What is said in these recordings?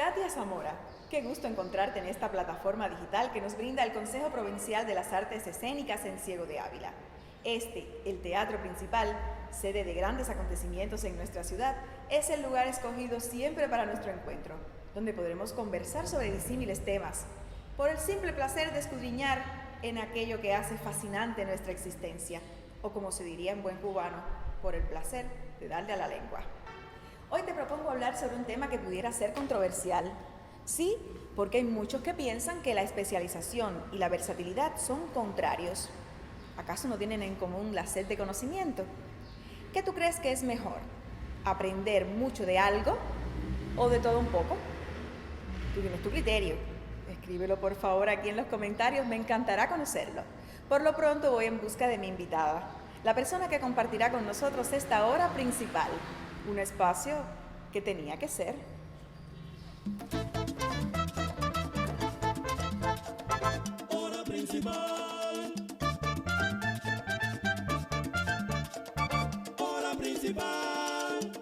Katia Zamora, qué gusto encontrarte en esta plataforma digital que nos brinda el Consejo Provincial de las Artes Escénicas en Ciego de Ávila. El Teatro Principal, sede de grandes acontecimientos en nuestra ciudad, es el lugar escogido siempre para nuestro encuentro, donde podremos conversar sobre disímiles temas, por el simple placer de escudriñar en aquello que hace fascinante nuestra existencia, o como se diría en buen cubano, por el placer de darle a la lengua. Hoy te propongo hablar sobre un tema que pudiera ser controversial. Sí, porque hay muchos que piensan que la especialización y la versatilidad son contrarios. ¿Acaso no tienen en común la sed de conocimiento? ¿Qué tú crees que es mejor? ¿Aprender mucho de algo o de todo un poco? Tú tienes tu criterio. Escríbelo por favor aquí en los comentarios, me encantará conocerlo. Por lo pronto voy en busca de mi invitada, la persona que compartirá con nosotros esta hora principal. Un espacio que tenía que ser. Hora principal. Hora principal.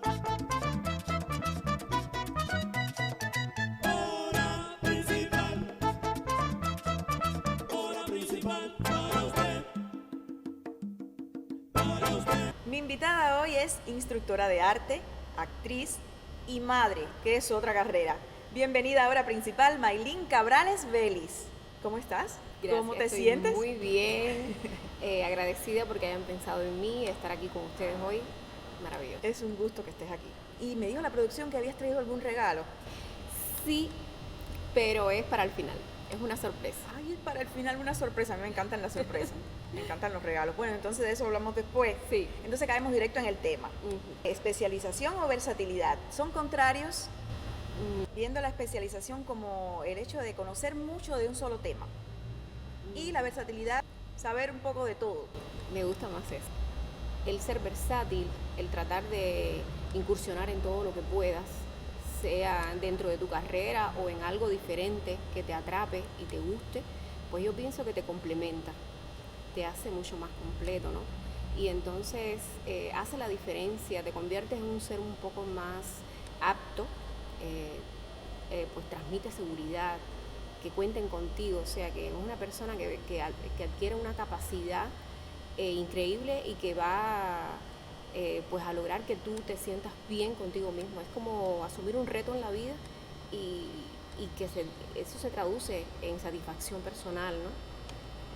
Hora principal. Hora principal para usted. Para usted. Mi invitada hoy es instructora de arte, actriz y madre, que es otra carrera. Bienvenida a Hora Principal, Maylin Cabrales Vélez. ¿Cómo estás? Gracias, ¿Cómo te estoy sientes? Muy bien, agradecida porque hayan pensado en mí, estar aquí con ustedes hoy, maravilloso. Es un gusto que estés aquí. Y me dijo la producción que habías traído algún regalo. Sí, pero es para el final, es una sorpresa. Ay, para el final una sorpresa. A mí me encantan las sorpresas, me encantan los regalos. Bueno, entonces de eso hablamos después. Sí. Entonces caemos directo en el tema. Especialización o versatilidad, ¿son contrarios? Viendo la especialización como el hecho de conocer mucho de un solo tema. Y la versatilidad, saber un poco de todo. Me gusta más eso. El ser versátil, el tratar de incursionar en todo lo que puedas, sea dentro de tu carrera o en algo diferente que te atrape y te guste, pues yo pienso que te complementa, te hace mucho más completo, ¿no? Y entonces hace la diferencia, te conviertes en un ser un poco más apto, pues transmite seguridad, que cuenten contigo, o sea que es una persona que adquiere una capacidad increíble y que va pues a lograr que tú te sientas bien contigo mismo. Es como asumir un reto en la vida y que eso se traduce en satisfacción personal, ¿no?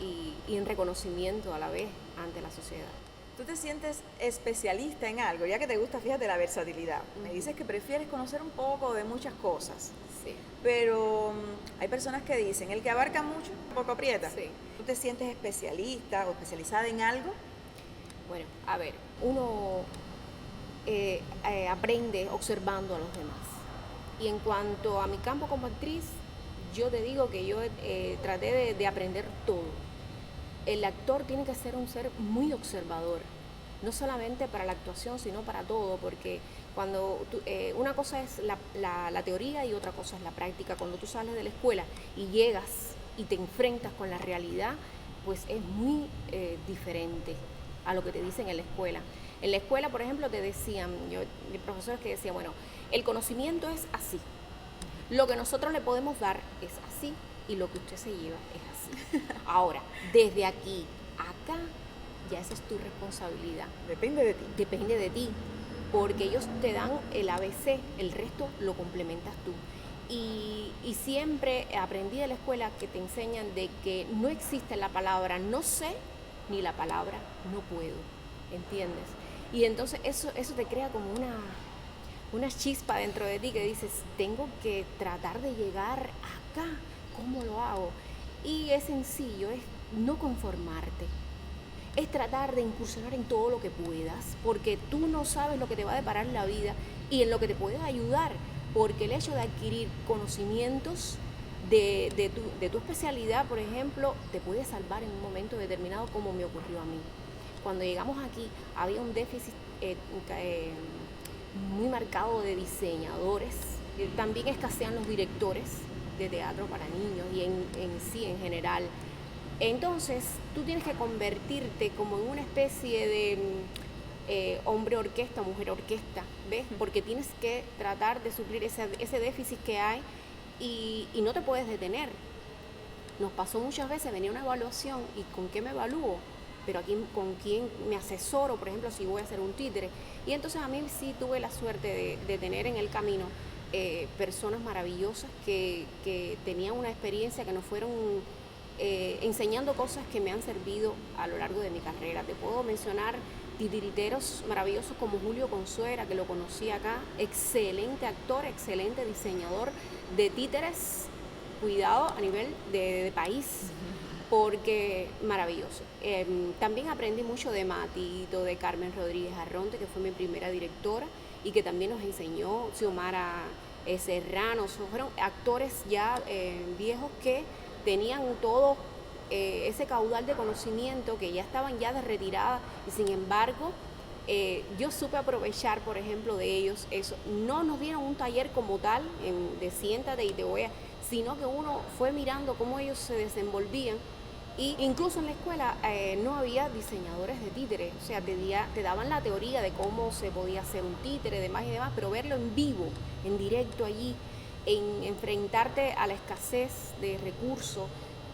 Y en reconocimiento a la vez ante la sociedad. Tú te sientes especialista en algo, ya que te gusta, fíjate, la versatilidad. Me dices que prefieres conocer un poco de muchas cosas. Sí. Pero hay personas que dicen, el que abarca mucho, poco aprieta. Sí. ¿Tú te sientes especialista o especializada en algo? Bueno, a ver, uno aprende observando a los demás. Y en cuanto a mi campo como actriz, yo te digo que yo traté de aprender todo. El actor tiene que ser un ser muy observador, no solamente para la actuación, sino para todo, porque cuando una cosa es la teoría y otra cosa es la práctica. Cuando tú sales de la escuela y llegas y te enfrentas con la realidad, pues es muy diferente a lo que te dicen en la escuela. En la escuela, por ejemplo, te decían, profesores que decían, bueno, el conocimiento es así, lo que nosotros le podemos dar es así y lo que usted se lleva es así. Ahora, desde aquí a acá, ya esa es tu responsabilidad. Depende de ti. Depende de ti, porque ellos te dan el ABC, el resto lo complementas tú. Y siempre aprendí de la escuela que te enseñan de que no existe la palabra no sé ni la palabra no puedo, ¿entiendes? Y entonces eso te crea como una chispa dentro de ti que dices, tengo que tratar de llegar acá, ¿cómo lo hago? Y es sencillo, es no conformarte, es tratar de incursionar en todo lo que puedas, porque tú no sabes lo que te va a deparar la vida y en lo que te puedes ayudar, porque el hecho de adquirir conocimientos de tu especialidad, por ejemplo, te puede salvar en un momento determinado, como me ocurrió a mí. Cuando llegamos aquí había un déficit muy marcado de diseñadores, también escasean los directores de teatro para niños y en general. Entonces tú tienes que convertirte como en una especie de hombre orquesta, mujer orquesta, ¿ves? Porque tienes que tratar de suplir ese déficit que hay y no te puedes detener. Nos pasó muchas veces, venía una evaluación y ¿con qué me evalúo? Pero ¿con quién me asesoro? Por ejemplo, si voy a hacer un títere. Y entonces a mí sí tuve la suerte de tener en el camino personas maravillosas que tenían una experiencia, que nos fueron enseñando cosas que me han servido a lo largo de mi carrera. Te puedo mencionar titiriteros maravillosos como Julio Consuera, que lo conocí acá, excelente actor, excelente diseñador de títeres, cuidado a nivel de país, porque maravilloso. También aprendí mucho de Matito, de Carmen Rodríguez Arronte, que fue mi primera directora y que también nos enseñó, Xiomara Serrano. Fueron actores ya viejos que tenían todo ese caudal de conocimiento, que ya estaban ya de retirada, y sin embargo yo supe aprovechar, por ejemplo, de ellos eso. No nos dieron un taller como tal, de siéntate y te voy a... sino que uno fue mirando cómo ellos se desenvolvían. Y incluso en la escuela no había diseñadores de títeres, o sea, te daban la teoría de cómo se podía hacer un títere, demás y demás, pero verlo en vivo, en directo allí, en enfrentarte a la escasez de recursos,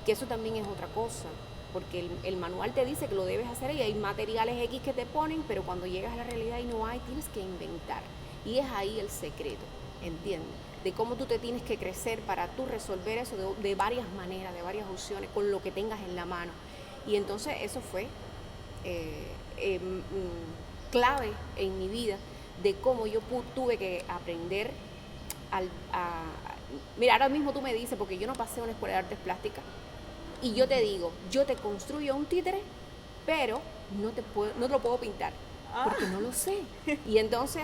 que eso también es otra cosa, porque el manual te dice que lo debes hacer y hay materiales X que te ponen, pero cuando llegas a la realidad y no hay, tienes que inventar. Y es ahí el secreto, ¿entiendes? De cómo tú te tienes que crecer para tú resolver eso de varias maneras, de varias opciones, con lo que tengas en la mano. Y entonces eso fue clave en mi vida, de cómo yo tuve que aprender mira, ahora mismo tú me dices, porque yo no pasé a una escuela de artes plásticas, y yo te digo, yo te construyo un títere, pero no te lo puedo pintar, porque no lo sé. Y entonces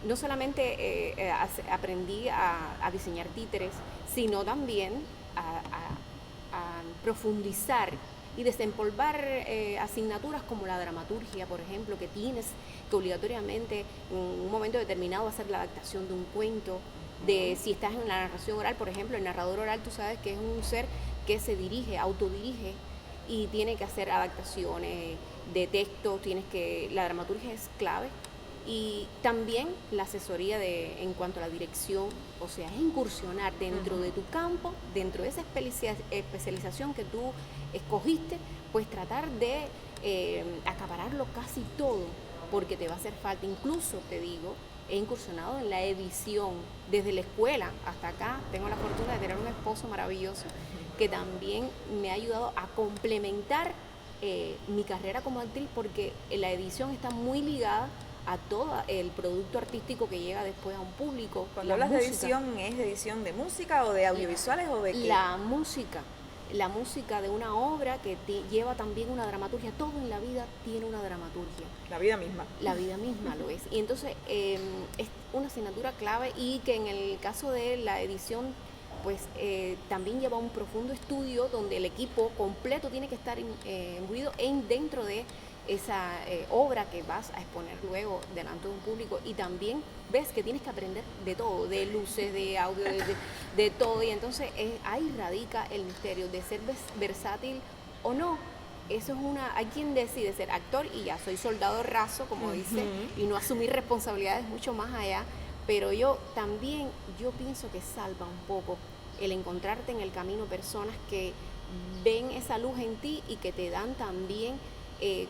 no solamente aprendí a diseñar títeres, sino también a profundizar y desempolvar asignaturas como la dramaturgia, por ejemplo, que tienes que obligatoriamente en un momento determinado hacer la adaptación de un cuento. Si estás en la narración oral, por ejemplo, el narrador oral, tú sabes que es un ser que se dirige, autodirige, y tiene que hacer adaptaciones de texto, la dramaturgia es clave. Y también la asesoría en cuanto a la dirección, o sea, es incursionar dentro de tu campo, dentro de esa especialización que tú escogiste, pues tratar de acapararlo casi todo, porque te va a hacer falta. Incluso, te digo, he incursionado en la edición, desde la escuela hasta acá. Tengo la fortuna de tener un esposo maravilloso que también me ha ayudado a complementar mi carrera como actriz, porque la edición está muy ligada a todo el producto artístico que llega después a un público. Cuando hablas de edición, ¿es edición de música o de audiovisuales o de qué? La música de una obra que lleva también una dramaturgia. Todo en la vida tiene una dramaturgia. La vida misma. La vida misma lo es. Y entonces es una asignatura clave, y que en el caso de la edición, pues también lleva un profundo estudio donde el equipo completo tiene que estar imbuido dentro de esa obra que vas a exponer luego delante de un público. Y también ves que tienes que aprender de todo, de luces, de audio, de todo. Y entonces ahí radica el misterio de ser versátil o no. Eso es hay quien decide ser actor y ya soy soldado raso, como dice, y no asumir responsabilidades mucho más allá. Pero yo pienso que salva un poco el encontrarte en el camino personas que ven esa luz en ti y que te dan también,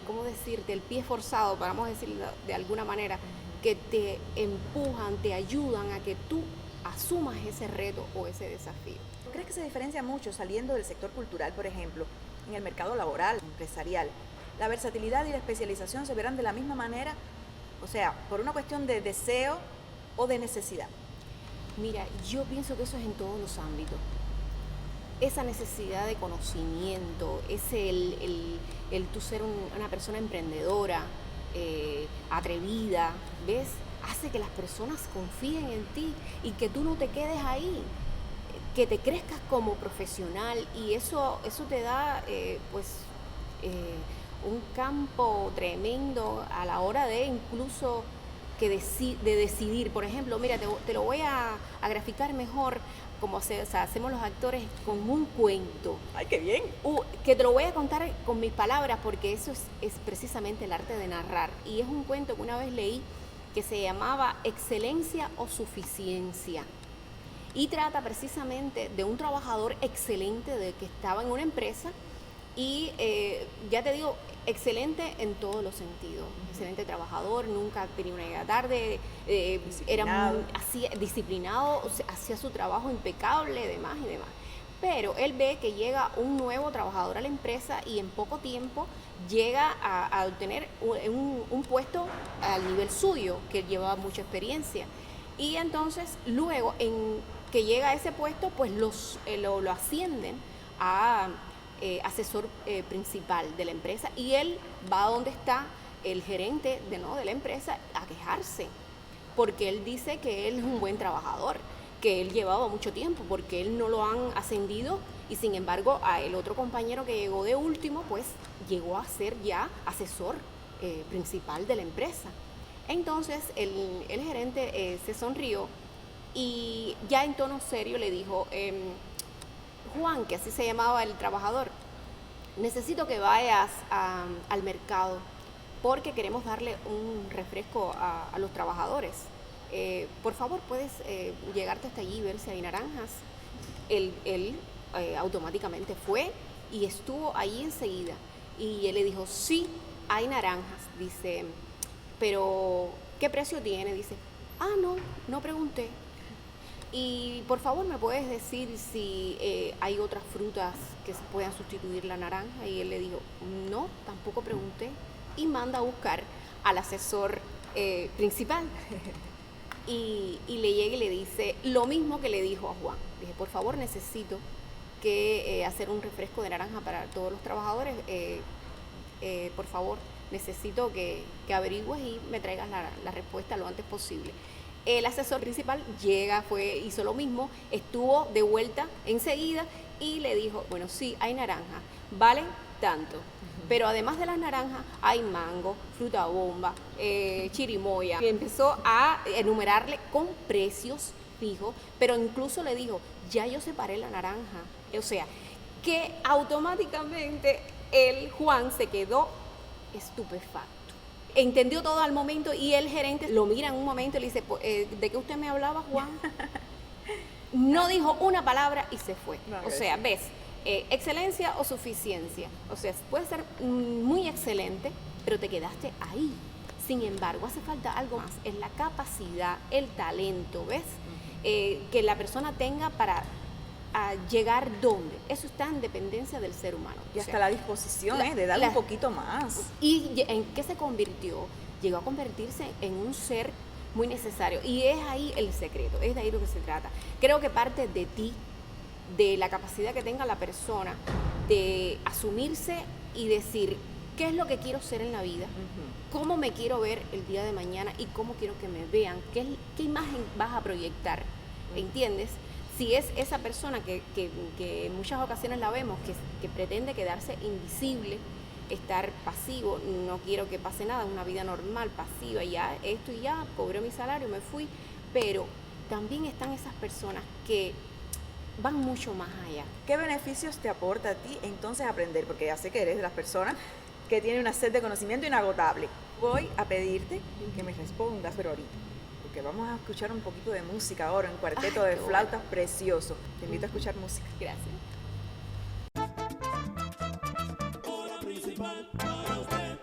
¿cómo decirte?, el pie forzado, vamos a decirlo de alguna manera, que te empujan, te ayudan a que tú asumas ese reto o ese desafío. ¿Crees que se diferencia mucho saliendo del sector cultural, por ejemplo, en el mercado laboral, empresarial? ¿La versatilidad y la especialización se verán de la misma manera? O sea, por una cuestión de deseo o de necesidad. Mira, yo pienso que eso es en todos los ámbitos. Esa necesidad de conocimiento, el tú ser una persona emprendedora, atrevida, ¿ves? Hace que las personas confíen en ti y que tú no te quedes ahí, que te crezcas como profesional, y eso te da un campo tremendo a la hora de incluso de decidir. Por ejemplo, mira, te lo voy a graficar mejor, como hacemos los actores, con un cuento. ¡Ay, qué bien! Que te lo voy a contar con mis palabras, porque eso es precisamente el arte de narrar. Y es un cuento que una vez leí que se llamaba Excelencia o Suficiencia. y trata precisamente de un trabajador excelente de que estaba en una empresa y ya te digo, excelente en todos los sentidos, excelente trabajador, nunca tenía una idea tarde, era disciplinado, o sea, hacía su trabajo impecable, demás y demás. Pero él ve que llega un nuevo trabajador a la empresa y en poco tiempo llega a obtener un puesto al nivel suyo, que él llevaba mucha experiencia. Y entonces luego en que llega a ese puesto, pues lo ascienden a asesor principal de la empresa y él va a donde está el gerente de la empresa a quejarse, porque él dice que él es un buen trabajador, que él llevaba mucho tiempo, porque él no lo han ascendido y sin embargo a el otro compañero que llegó de último, pues llegó a ser ya asesor principal de la empresa. Entonces el gerente se sonrió y ya en tono serio le dijo, Juan, que así se llamaba el trabajador, necesito que vayas al mercado porque queremos darle un refresco a los trabajadores. Por favor, puedes llegarte hasta allí y ver si hay naranjas. Él automáticamente fue y estuvo ahí enseguida. Y él le dijo, sí, hay naranjas. Dice, pero ¿qué precio tiene? Dice, no pregunté. Y por favor, ¿me puedes decir si hay otras frutas que se puedan sustituir la naranja? Y él le dijo, no, tampoco pregunté. Y manda a buscar al asesor principal. Y le llega y le dice lo mismo que le dijo a Juan. Dije, por favor, necesito que hacer un refresco de naranja para todos los trabajadores. Por favor, necesito que averigües y me traigas la respuesta lo antes posible. El asesor principal hizo lo mismo, estuvo de vuelta enseguida y le dijo, bueno, sí, hay naranja, valen tanto. Pero además de las naranjas, hay mango, fruta bomba, chirimoya. Y empezó a enumerarle con precios fijos, pero incluso le dijo, ya yo separé la naranja. O sea, que automáticamente el Juan se quedó estupefacto. Entendió todo al momento y el gerente lo mira en un momento y le dice, ¿de qué usted me hablaba, Juan? No dijo una palabra y se fue. O sea, ¿ves? Excelencia o suficiencia. O sea, puede ser muy excelente, pero te quedaste ahí. Sin embargo, hace falta algo más. Es la capacidad, el talento, ¿ves? Que la persona tenga para llegar dónde. Eso está en dependencia del ser humano. Y hasta la disposición de darle un poquito más. ¿Y en qué se convirtió? Llegó a convertirse en un ser muy necesario. Y es ahí el secreto, es de ahí lo que se trata. Creo que parte de ti, de la capacidad que tenga la persona de asumirse y decir qué es lo que quiero ser en la vida, cómo me quiero ver el día de mañana y cómo quiero que me vean, qué imagen vas a proyectar, ¿entiendes? Si es esa persona que en muchas ocasiones la vemos, que pretende quedarse invisible, estar pasivo, no quiero que pase nada, una vida normal, pasiva, ya esto y ya, cobré mi salario, me fui, pero también están esas personas que van mucho más allá. ¿Qué beneficios te aporta a ti entonces aprender? Porque ya sé que eres de las personas que tienen una sed de conocimiento inagotable. Voy a pedirte que me respondas, pero ahorita, porque vamos a escuchar un poquito de música ahora, un cuarteto de flautas precioso. Te invito a escuchar música. Gracias. Hora principal para usted.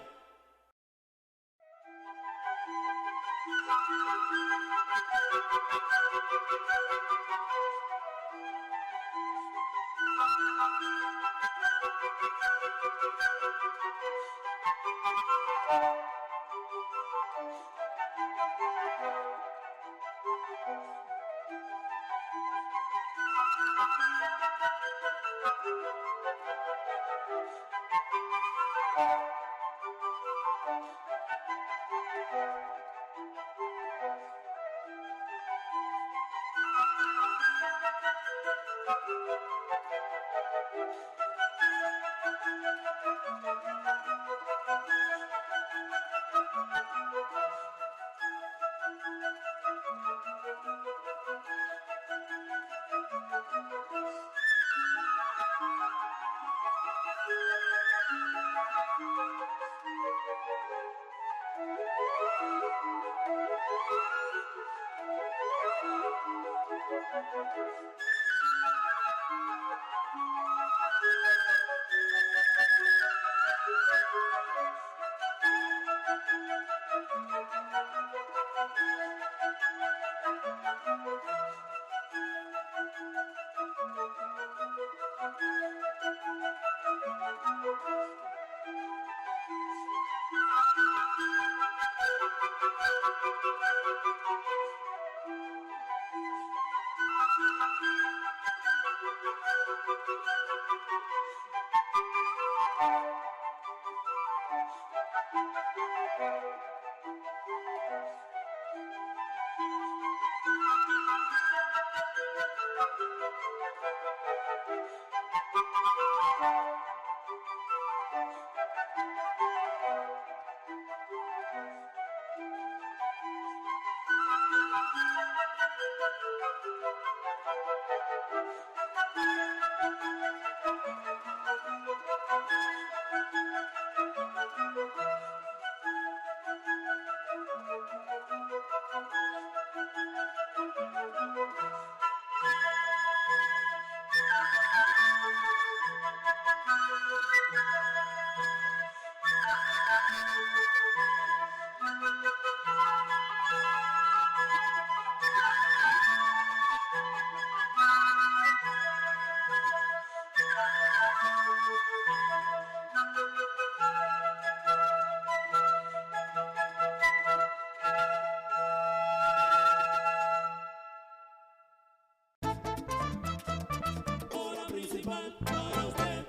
Hora principal para usted.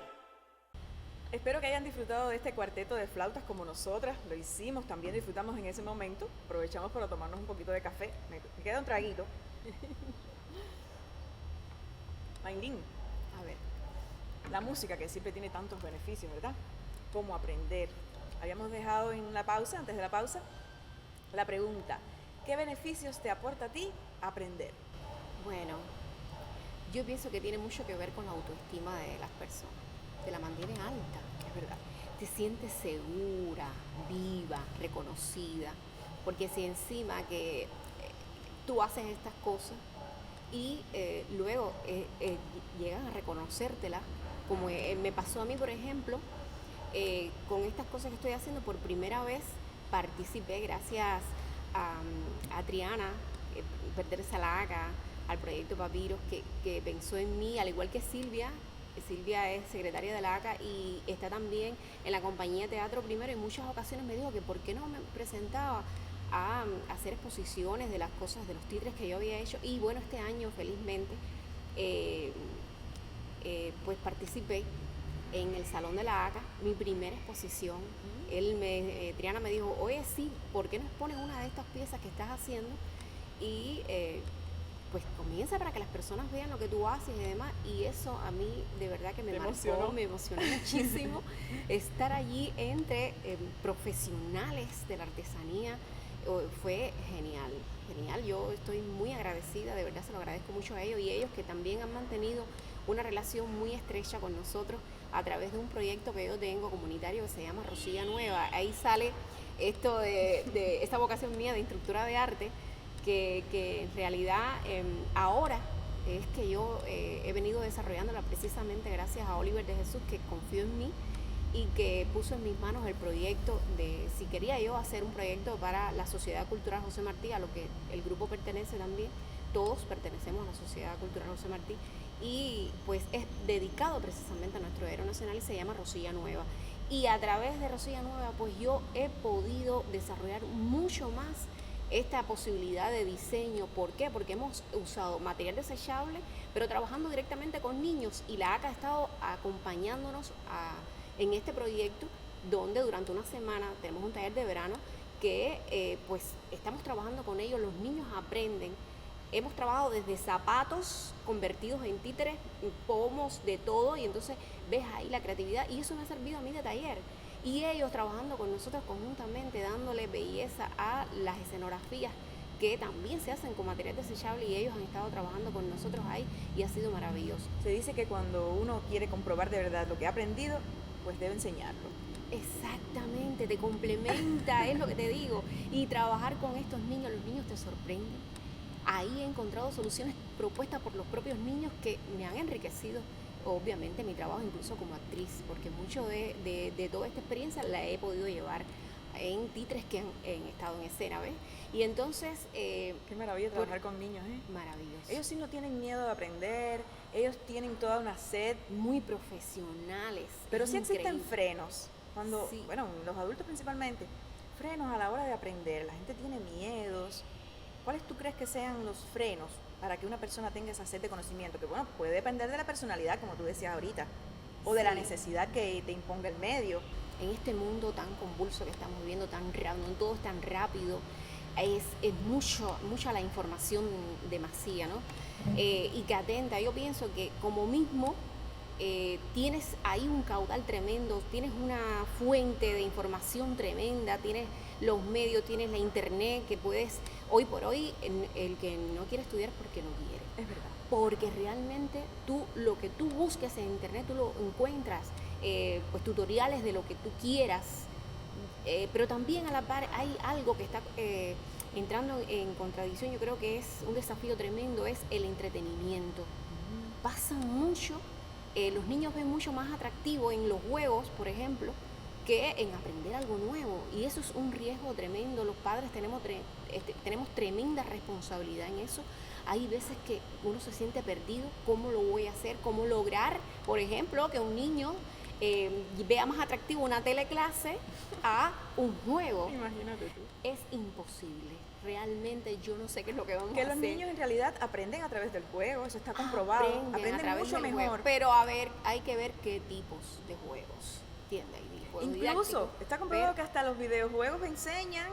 Espero que hayan disfrutado de este cuarteto de flautas como nosotras lo hicimos, también disfrutamos en ese momento. Aprovechamos para tomarnos un poquito de café. Me queda un traguito. Maylin, A ver, la música que siempre tiene tantos beneficios, ¿verdad? Como aprender. Habíamos dejado en la pausa, antes de la pausa, la pregunta, ¿qué beneficios te aporta a ti aprender? bueno, yo pienso que tiene mucho que ver con la autoestima de las personas. Te la mantiene alta, Es verdad. te sientes segura, viva, reconocida, porque si encima que tú haces estas cosas y luego llegan a reconocértelas, como me pasó a mí, por ejemplo, con estas cosas que estoy haciendo por primera vez, participé gracias a Triana, Perderse a la Haga, al proyecto Papiros, que pensó en mí, al igual que Silvia. Silvia es secretaria de la ACA y está también en la compañía Teatro Primero. En muchas ocasiones me dijo que por qué no me presentaba a hacer exposiciones de las cosas, de los títeres que yo había hecho. Y bueno, este año, felizmente, pues participé en el Salón de la ACA, mi primera exposición. Triana me dijo, oye, sí, ¿por qué no expones una de estas piezas que estás haciendo? Y pues comienza para que las personas vean lo que tú haces y demás. Y eso a mí de verdad que me marcó, me emocionó muchísimo estar allí entre profesionales de la artesanía. Fue genial, genial. Yo estoy muy agradecida, de verdad se lo agradezco mucho a ellos y ellos que también han mantenido una relación muy estrecha con nosotros a través de un proyecto que yo tengo comunitario que se llama Rosilla Nueva. Ahí sale esto de esta vocación mía de instructora de arte, que en realidad ahora es que yo he venido desarrollándola precisamente gracias a Oliver de Jesús, que confió en mí y que puso en mis manos el proyecto de si quería yo hacer un proyecto para la Sociedad Cultural José Martí, a lo que el grupo pertenece también. Todos pertenecemos a la Sociedad Cultural José Martí y pues es dedicado precisamente a nuestro héroe nacional y se llama Rosilla Nueva. Y a través de Rosilla Nueva pues yo he podido desarrollar mucho más esta posibilidad de diseño. ¿Por qué? Porque hemos usado material desechable, pero trabajando directamente con niños y la ACA ha estado acompañándonos en este proyecto donde durante una semana tenemos un taller de verano que pues estamos trabajando con ellos, los niños aprenden. Hemos trabajado desde zapatos convertidos en títeres, pomos, de todo, y entonces ves ahí la creatividad y eso me ha servido a mí de taller. Y ellos trabajando con nosotros conjuntamente, dándole belleza a las escenografías que también se hacen con material desechable y ellos han estado trabajando con nosotros ahí y ha sido maravilloso. Se dice que cuando uno quiere comprobar de verdad lo que ha aprendido, pues debe enseñarlo. Exactamente, te complementa, es lo que te digo. Y trabajar con estos niños, los niños te sorprenden. Ahí he encontrado soluciones propuestas por los propios niños que me han enriquecido, obviamente, mi trabajo incluso como actriz, porque mucho de toda esta experiencia la he podido llevar en títeres que han estado en escena, ¿ves? Y entonces... Qué maravilla trabajar con niños, ¿eh? Maravilloso. Ellos sí no tienen miedo de aprender, ellos tienen toda una sed. Muy profesionales. Pero es sí existen increíble. frenos, cuando, Sí. bueno, los adultos principalmente, frenos a la hora de aprender, la gente tiene miedos. ¿Cuáles tú crees que sean los frenos para que una persona tenga esa sed de conocimiento? Que bueno, puede depender de la personalidad, como tú decías ahorita, o de la Sí. necesidad que te imponga el medio. En este mundo tan convulso que estamos viviendo, tan rápido, todo es tan rápido, es mucha la información demasía, ¿no? Y que atenta, yo pienso que como mismo tienes ahí un caudal tremendo, tienes una fuente de información tremenda, tienes los medios, tienes la internet, que puedes, hoy por hoy, el que no quiere estudiar porque no quiere. Es verdad. Porque realmente lo que tú busques en internet, tú lo encuentras, pues tutoriales de lo que tú quieras, pero también a la par hay algo que está entrando en contradicción, yo creo que es un desafío tremendo, es el entretenimiento. Pasa mucho, los niños ven mucho más atractivo en los juegos, por ejemplo, que en aprender algo nuevo, y eso es un riesgo tremendo. Los padres tenemos tremenda responsabilidad en eso. Hay veces que uno se siente perdido, ¿cómo lo voy a hacer? ¿Cómo lograr, por ejemplo, que un niño vea más atractivo una teleclase a un juego? Imagínate tú. Es imposible. Realmente yo no sé qué es lo que vamos a Que hacer. los niños en realidad aprenden a través del juego, eso está comprobado. a Aprenden través mucho del mejor. juego. Pero a ver, hay que ver qué tipos de juegos, ¿entiendes? Incluso está comprobado que hasta los videojuegos enseñan,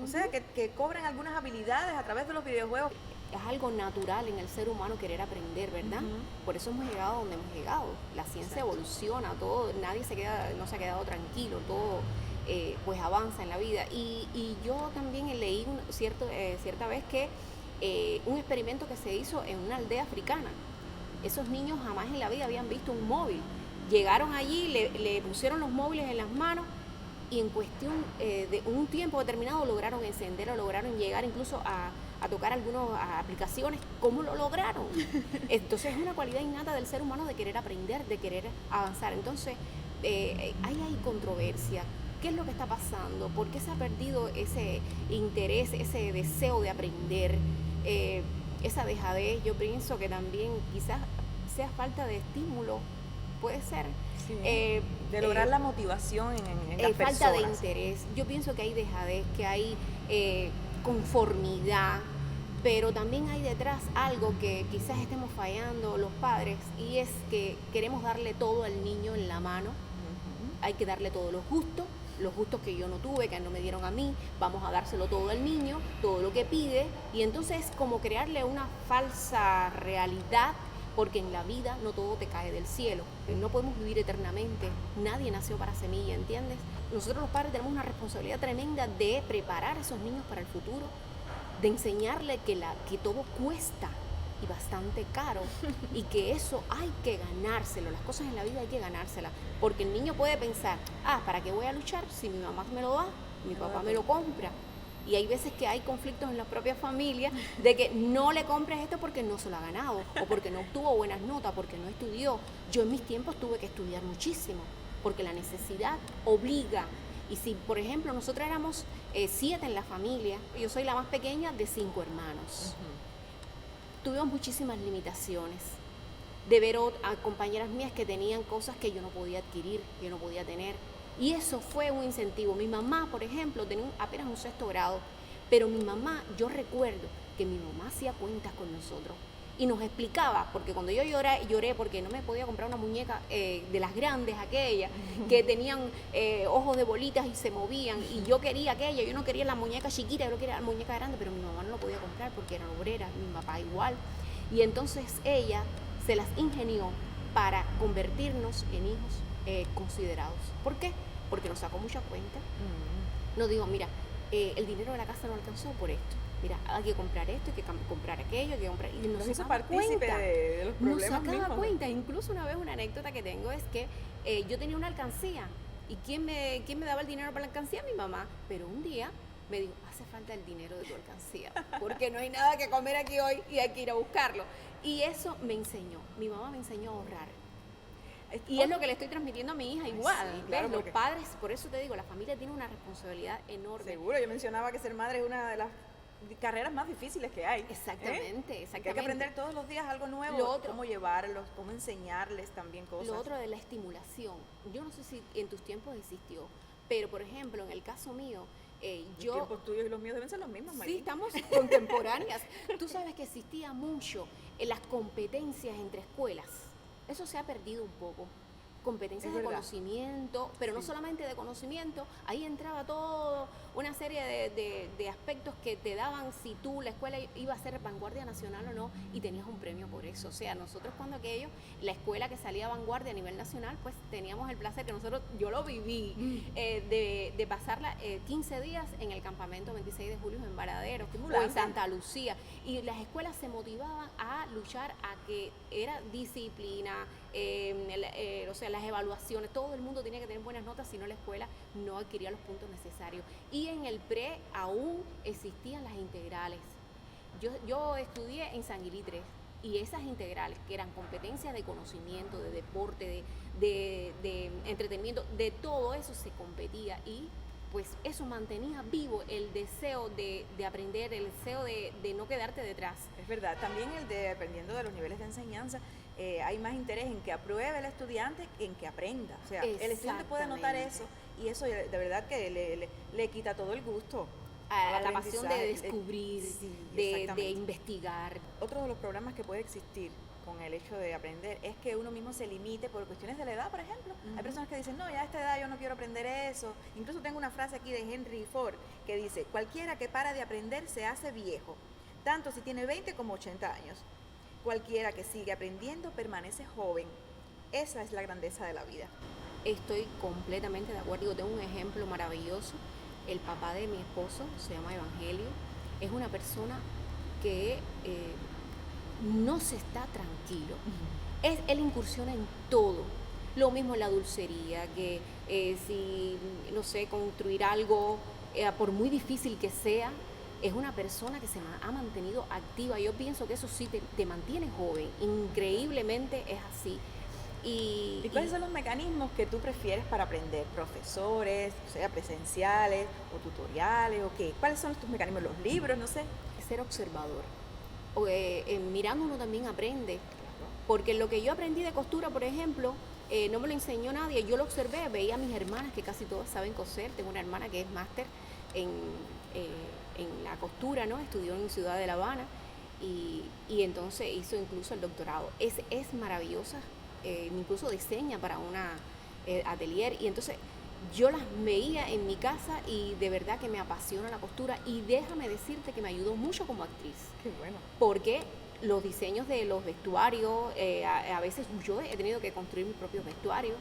o sea, que cobran algunas habilidades a través de los videojuegos. es algo natural en el ser humano querer aprender, ¿verdad? Por eso hemos llegado a donde hemos llegado. La ciencia evoluciona, todo, nadie no se ha quedado tranquilo, todo pues avanza en la vida. Y yo también leí cierta vez que un experimento que se hizo en una aldea africana. Esos niños jamás en la vida habían visto un móvil. Llegaron allí, le pusieron los móviles en las manos y en cuestión de un tiempo determinado lograron encenderlo, lograron llegar incluso a tocar algunas aplicaciones. ¿Cómo lo lograron? Entonces es una cualidad innata del ser humano de querer aprender, de querer avanzar. Entonces hay controversia. ¿Qué es lo que está pasando? ¿Por qué se ha perdido ese interés, ese deseo de aprender? Esa dejadez, yo pienso que también quizás sea falta de estímulo, puede ser. Sí, de lograr la motivación en las personas. Falta de interés. Yo pienso que hay dejadez, que hay conformidad, pero también hay detrás algo que quizás estemos fallando los padres, y es que queremos darle todo al niño en la mano. Hay que darle todos los gustos que yo no tuve, que no me dieron a mí, vamos a dárselo todo al niño, todo lo que pide, y entonces es como crearle una falsa realidad, porque en la vida no todo te cae del cielo, no podemos vivir eternamente, nadie nació para semilla, ¿entiendes? Nosotros los padres tenemos una responsabilidad tremenda de preparar a esos niños para el futuro, de enseñarle que todo cuesta y bastante caro, y que eso hay que ganárselo, las cosas en la vida hay que ganárselas, porque el niño puede pensar, ¿para qué voy a luchar si mi mamá me lo da, mi papá me lo compra? Y hay veces que hay conflictos en la propia familia de que no le compres esto porque no se lo ha ganado, o porque no obtuvo buenas notas, porque no estudió. Yo en mis tiempos tuve que estudiar muchísimo, porque la necesidad obliga. Y si, por ejemplo, nosotros éramos 7 en la familia, yo soy la más pequeña de 5 hermanos. Tuvimos muchísimas limitaciones de ver a compañeras mías que tenían cosas que yo no podía adquirir, que yo no podía tener. Y eso fue un incentivo. Mi mamá, por ejemplo, tenía apenas un 6º grado, pero mi mamá, yo recuerdo que mi mamá hacía cuentas con nosotros y nos explicaba, porque cuando yo lloré porque no me podía comprar una muñeca de las grandes, aquellas, que tenían ojos de bolitas y se movían, y yo quería aquella, yo no quería la muñeca chiquita, yo quería la muñeca grande, pero mi mamá no lo podía comprar porque era obrera, mi papá igual. Y entonces ella se las ingenió para convertirnos en hijos considerados. ¿Por qué? Porque nos sacó mucha cuenta. Nos dijo, mira, el dinero de la casa no alcanzó por esto. Mira, hay que comprar esto, hay que comprar aquello, hay que comprar... Y nos hizo sacaba partícipe cuenta. de los problemas Nos sacaba mismos. cuenta. Incluso una vez una anécdota que tengo es que yo tenía una alcancía. ¿Y quién me daba el dinero para la alcancía? Mi mamá. Pero un día me dijo, hace falta el dinero de tu alcancía, porque no hay nada que comer aquí hoy y hay que ir a buscarlo. Y eso me enseñó. Mi mamá me enseñó a ahorrar. Y es lo que le estoy transmitiendo a mi hija igual. Sí, claro, ¿ves? Los porque- padres, por eso te digo, la familia tiene una responsabilidad enorme. Seguro, yo mencionaba que ser madre es una de las carreras más difíciles que hay. Exactamente, Que exactamente. hay que aprender todos los días algo nuevo, Lo otro- cómo llevarlos, cómo enseñarles también cosas. Lo otro de la estimulación. Yo no sé si en tus tiempos existió, pero por ejemplo, en el caso mío, Los tiempos tuyos y los míos deben ser los mismos, Sí, Maylin. estamos contemporáneas. Tú sabes que existía mucho en las competencias entre escuelas. Eso se ha perdido un poco. competencias Es de verdad. conocimiento, pero no Sí. solamente de conocimiento, ahí entraba todo una serie de aspectos que te daban si tú, la escuela iba a ser vanguardia nacional o no, y tenías un premio por eso. O sea, nosotros cuando aquello, la escuela que salía vanguardia a nivel nacional, pues teníamos el placer que yo lo viví, de pasarla 15 días en el campamento 26 de julio en Varadero o en Estimulante. Santa Lucía, y las escuelas se motivaban a luchar a que era disciplina, o sea, las evaluaciones, todo el mundo tenía que tener buenas notas, si no la escuela no adquiría los puntos necesarios. Y en el pre aún existían las integrales. Yo estudié en San Gilí 3 y esas integrales, que eran competencias de conocimiento, de deporte, de entretenimiento, de todo eso se competía, y pues eso mantenía vivo el deseo de aprender, el deseo de no quedarte detrás. Es verdad, también dependiendo de los niveles de enseñanza, hay más interés en que apruebe el estudiante que en que aprenda. O sea, el estudiante puede notar eso, y eso de verdad que le quita todo el gusto A al la pasión de aprendizaje. descubrir, Sí, de exactamente. investigar. Otro de los problemas que puede existir con el hecho de aprender es que uno mismo se limite por cuestiones de la edad, por ejemplo. Hay personas que dicen, no, ya a esta edad yo no quiero aprender eso. Incluso tengo una frase aquí de Henry Ford que dice, cualquiera que para de aprender se hace viejo, tanto si tiene 20 como 80 años. Cualquiera que sigue aprendiendo permanece joven. Esa es la grandeza de la vida. Estoy completamente de acuerdo. Yo tengo un ejemplo maravilloso. El papá de mi esposo se llama Evangelio. Es una persona que no se está tranquilo. Él incursiona en todo. Lo mismo en la dulcería, que si, no sé, construir algo, por muy difícil que sea, es una persona que se ha mantenido activa. Yo pienso que eso sí te mantiene joven. Increíblemente es así. ¿Y cuáles son los mecanismos que tú prefieres para aprender? ¿Profesores, o sea, presenciales o tutoriales o qué? ¿Cuáles son tus mecanismos? ¿Los libros? No sé. Ser observador. Mirando uno también aprende. Porque lo que yo aprendí de costura, por ejemplo, no me lo enseñó nadie. Yo lo observé, veía a mis hermanas, que casi todas saben coser. Tengo una hermana que es máster en la costura, ¿no? Estudió en Ciudad de La Habana y entonces hizo incluso el doctorado. Es maravillosa. Incluso diseña para una atelier, y entonces yo las veía en mi casa y de verdad que me apasiona la costura, y déjame decirte que me ayudó mucho como actriz. Qué bueno. Porque los diseños de los vestuarios, a veces yo he tenido que construir mis propios vestuarios,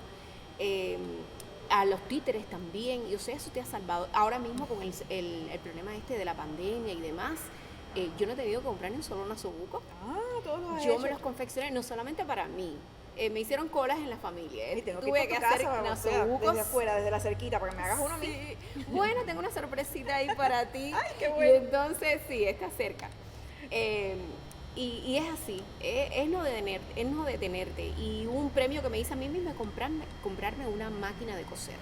a los títeres también, y o sea, eso te ha salvado. Ahora mismo con el problema de la pandemia y demás, yo no he tenido que comprar ni un solo nasobuco. Todos los Yo me los confeccioné no solamente para mí. Me hicieron colas en la familia. Y tengo Tuve que que ir a tu hacer casa, o sea, nasobucos. desde afuera, desde la cerquita, para que me hagas uno a mí. Sí. Bueno, tengo una sorpresita ahí para ti. Ay, qué Y bueno. entonces, sí, está cerca. Y es así, es no detenerte. Y un premio que me hice a mí misma es comprarme una máquina de coser.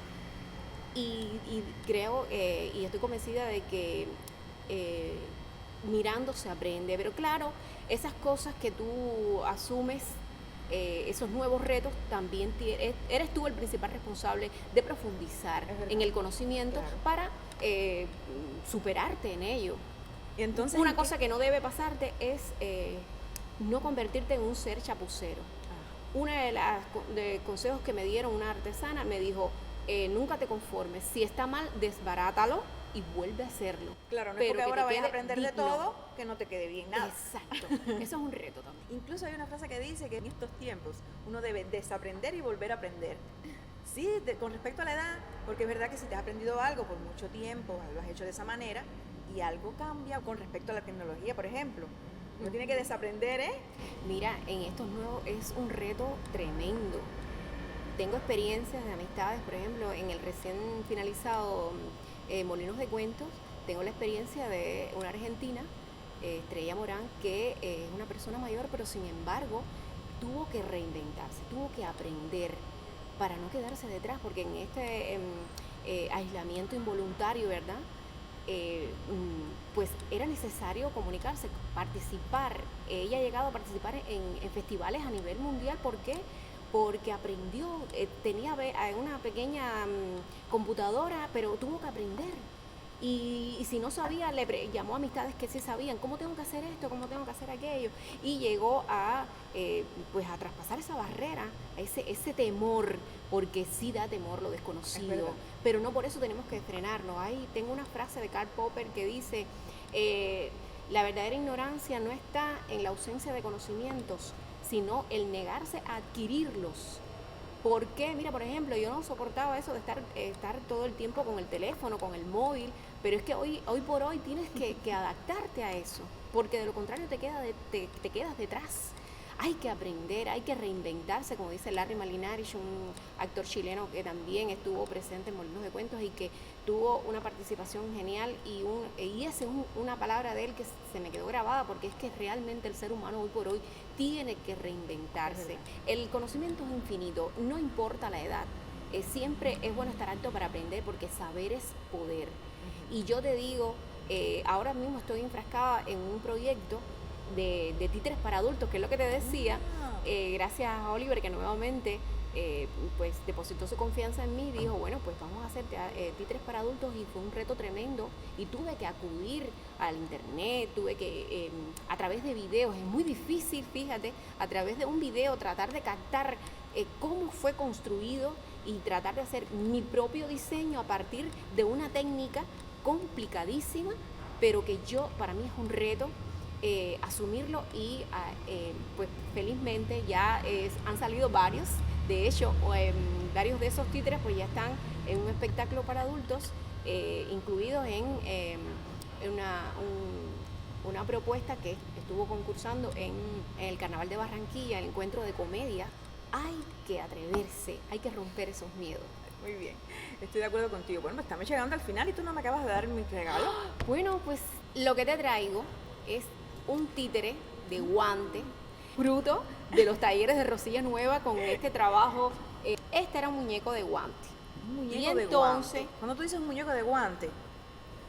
Y creo, y estoy convencida de que mirando se aprende. Pero claro, esas cosas que tú asumes, esos nuevos retos, también eres tú el principal responsable de profundizar en el conocimiento, claro, para superarte en ello. Y entonces, Una cosa que no debe pasarte es no convertirte en un ser chapucero. Una de las consejos que me dieron una artesana me dijo, nunca te conformes, si está mal, desbarátalo y vuelve a hacerlo. Claro, no es porque que ahora te vayas a quede aprender de digno. todo que no te quede bien nada. Exacto, eso es un reto también. Incluso hay una frase que dice que en estos tiempos uno debe desaprender y volver a aprender. Sí, con respecto a la edad, porque es verdad que si te has aprendido algo por mucho tiempo, lo has hecho de esa manera, y algo cambia con respecto a la tecnología, por ejemplo. Uno tiene que desaprender, Mira, en estos nuevos es un reto tremendo. Tengo experiencias de amistades, por ejemplo, en el recién finalizado Molinos de Cuentos, tengo la experiencia de una argentina, Estrella Morán, que es una persona mayor, pero sin embargo tuvo que reinventarse, tuvo que aprender para no quedarse detrás, porque en este aislamiento involuntario, ¿verdad? Pues era necesario comunicarse, participar. Ella ha llegado a participar en festivales a nivel mundial. ¿Por qué? Porque aprendió, tenía una pequeña computadora, pero tuvo que aprender. Y si no sabía, llamó a amistades que sí sabían, ¿cómo tengo que hacer esto? ¿Cómo tengo que hacer aquello? Y llegó pues a traspasar esa barrera, ese temor, porque sí da temor lo desconocido, pero no por eso tenemos que frenarnos. Tengo una frase de Karl Popper que dice, la verdadera ignorancia no está en la ausencia de conocimientos, sino el negarse a adquirirlos. ¿Por qué? Mira, por ejemplo, yo no soportaba eso de estar todo el tiempo con el teléfono, con el móvil, pero es que hoy por hoy tienes que adaptarte a eso, porque de lo contrario te quedas detrás. Hay que aprender, hay que reinventarse, como dice Larry Malinarich, un actor chileno que también estuvo presente en Molinos de Cuentos y que tuvo una participación genial y esa es una palabra de él que se me quedó grabada, porque es que realmente el ser humano hoy por hoy tiene que reinventarse. El conocimiento es infinito, no importa la edad. Siempre es bueno estar alto para aprender, porque saber es poder. Y yo te digo, ahora mismo estoy enfrascada en un proyecto de títeres para adultos, que es lo que te decía, gracias a Oliver, que nuevamente pues depositó su confianza en mí, dijo, bueno, pues vamos a hacer títeres para adultos, y fue un reto tremendo, y tuve que acudir al internet, tuve que, a través de videos, es muy difícil, fíjate, a través de un video tratar de captar cómo fue construido y tratar de hacer mi propio diseño a partir de una técnica complicadísima, pero que para mí es un reto asumirlo, y pues felizmente ya han salido varios. De hecho, varios de esos títeres pues ya están en un espectáculo para adultos, incluidos en una propuesta que estuvo concursando en el Carnaval de Barranquilla, el encuentro de comedia. Hay que atreverse, hay que romper esos miedos. Muy bien, estoy de acuerdo contigo. Bueno, estamos llegando al final y tú no me acabas de dar mi regalo. Bueno, pues lo que te traigo es un títere de guante, fruto de los talleres de Rosilla Nueva con este trabajo. Este era un muñeco de guante. Un muñeco de guante. Cuando tú dices un muñeco de guante,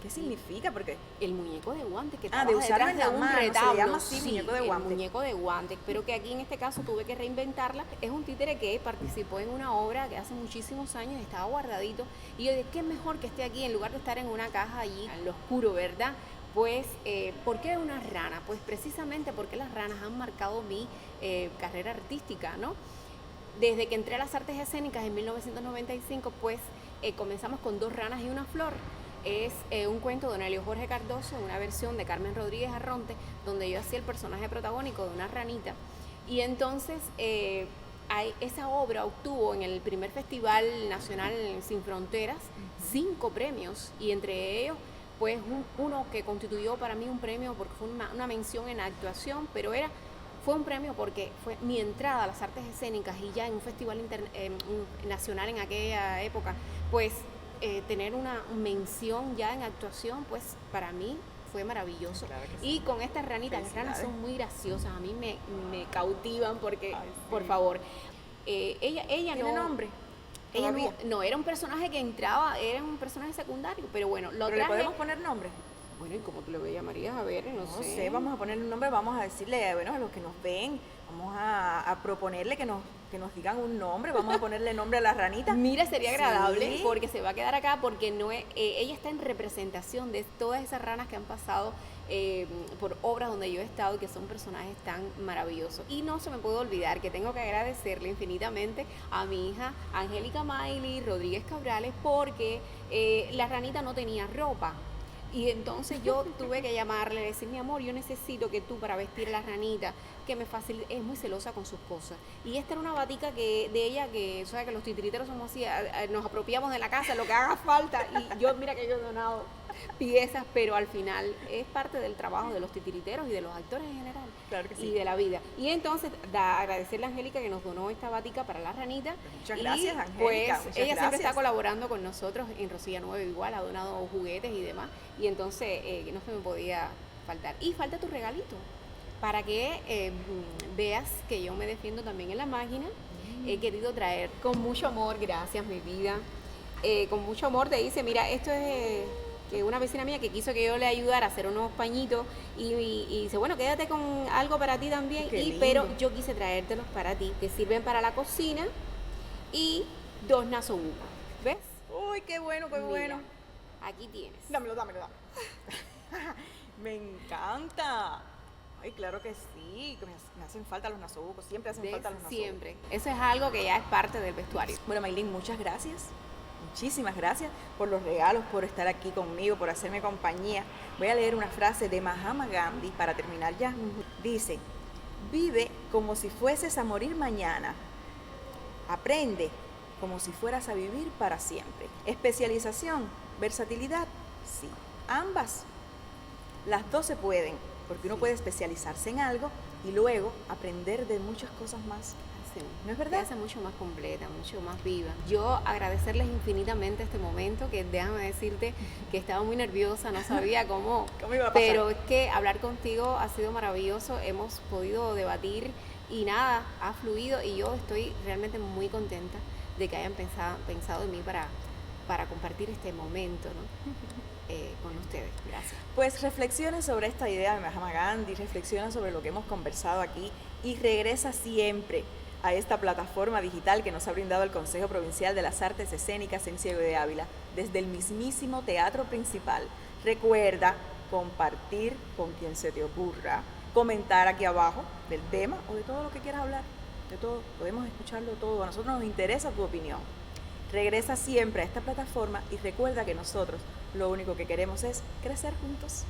¿qué significa? Porque el muñeco de guante que de usarlo en la un mano, retablo, se llama así, muñeco de guante. El muñeco de guante, pero que aquí en este caso tuve que reinventarla. Es un títere que participó en una obra que hace muchísimos años estaba guardadito, y yo dije, ¿qué mejor que esté aquí en lugar de estar en una caja allí en lo oscuro, verdad? Pues, ¿por qué una rana? Pues precisamente porque las ranas han marcado mi carrera artística, ¿no? Desde que entré a las artes escénicas en 1995, pues comenzamos con 2 ranas y una flor. Es un cuento de don Elio Jorge Cardoso, una versión de Carmen Rodríguez Arronte, donde yo hacía el personaje protagónico de una ranita. Y entonces esa obra obtuvo en el primer Festival Nacional Sin Fronteras 5 premios, y entre ellos pues uno que constituyó para mí un premio porque fue una mención en actuación, pero fue un premio porque fue mi entrada a las artes escénicas, y ya en un festival nacional en aquella época, pues tener una mención ya en actuación, pues para mí fue maravilloso. Claro que sí. Y con estas ranitas, las ranas son muy graciosas, a mí me cautivan porque, sí, por favor, ella ¿Tiene nombre? Ella no era un personaje que entraba, era un personaje secundario, pero bueno, ¿Pero le podemos poner nombre? Bueno, ¿y cómo tú lo llamarías? A ver, no sé. Vamos a ponerle un nombre, vamos a decirle, bueno, a los que nos ven, vamos a proponerle que nos digan un nombre, vamos a ponerle nombre a la ranita. Mira, sería agradable, porque se va a quedar acá, porque ella está en representación de todas esas ranas que han pasado por obras donde yo he estado y que son personajes tan maravillosos. Y no se me puede olvidar que tengo que agradecerle infinitamente a mi hija Angélica Maily Rodríguez Cabrales, porque la ranita no tenía ropa. Y entonces yo tuve que llamarle y decir, mi amor, yo necesito que tú, para vestir a la ranita, que me facilite, es muy celosa con sus cosas. Y esta era una batica de ella, que sabes que los titiriteros somos así, nos apropiamos de la casa, lo que haga falta. Y yo, mira que yo he donado piezas, pero al final es parte del trabajo de los titiriteros y de los actores en general. Claro que sí. Y de la vida. Y entonces, agradecerle a Angélica que nos donó esta batica para la ranita. Muchas gracias, Angélica. Pues ella siempre está colaborando con nosotros en Rosilla Nueva, igual, ha donado juguetes y demás. Y entonces no se me podía faltar. Y falta tu regalito, para que veas que yo me defiendo también en la máquina. He querido traer con mucho amor, gracias mi vida, con mucho amor te dice, mira, esto es que una vecina mía que quiso que yo le ayudara a hacer unos pañitos y dice, bueno, quédate con algo para ti también, pero yo quise traértelos para ti, que sirven para la cocina, y 2 nasobucos, ¿ves? Uy, qué bueno, qué bueno. Aquí tienes. Dámelo. Me encanta. Ay, claro que sí, que me hacen falta los nasobucos, siempre hacen falta los nasobucos. Siempre. Eso es algo que ya es parte del vestuario. Bueno, Maylin, muchas gracias. Muchísimas gracias por los regalos, por estar aquí conmigo, por hacerme compañía. Voy a leer una frase de Mahatma Gandhi para terminar ya. Dice, vive como si fueses a morir mañana. Aprende como si fueras a vivir para siempre. Especialización, versatilidad, sí. Ambas. Las dos se pueden, porque uno puede especializarse en algo y luego aprender de muchas cosas más. Sí, ¿No es verdad? Te hace mucho más completa, mucho más viva. Yo agradecerles infinitamente este momento, que déjame decirte que estaba muy nerviosa, no sabía cómo iba a pasar. Pero es que hablar contigo ha sido maravilloso, hemos podido debatir y nada, ha fluido y yo estoy realmente muy contenta de que hayan pensado en mí para compartir este momento, ¿no? Con ustedes. Gracias. Pues reflexiona sobre esta idea de Mahatma Gandhi, reflexiona sobre lo que hemos conversado aquí y regresa siempre a esta plataforma digital que nos ha brindado el Consejo Provincial de las Artes Escénicas en Ciego de Ávila, desde el mismísimo Teatro Principal. Recuerda compartir con quien se te ocurra, comentar aquí abajo del tema o de todo lo que quieras hablar, de todo, podemos escucharlo todo, a nosotros nos interesa tu opinión. Regresa siempre a esta plataforma y recuerda que nosotros lo único que queremos es crecer juntos.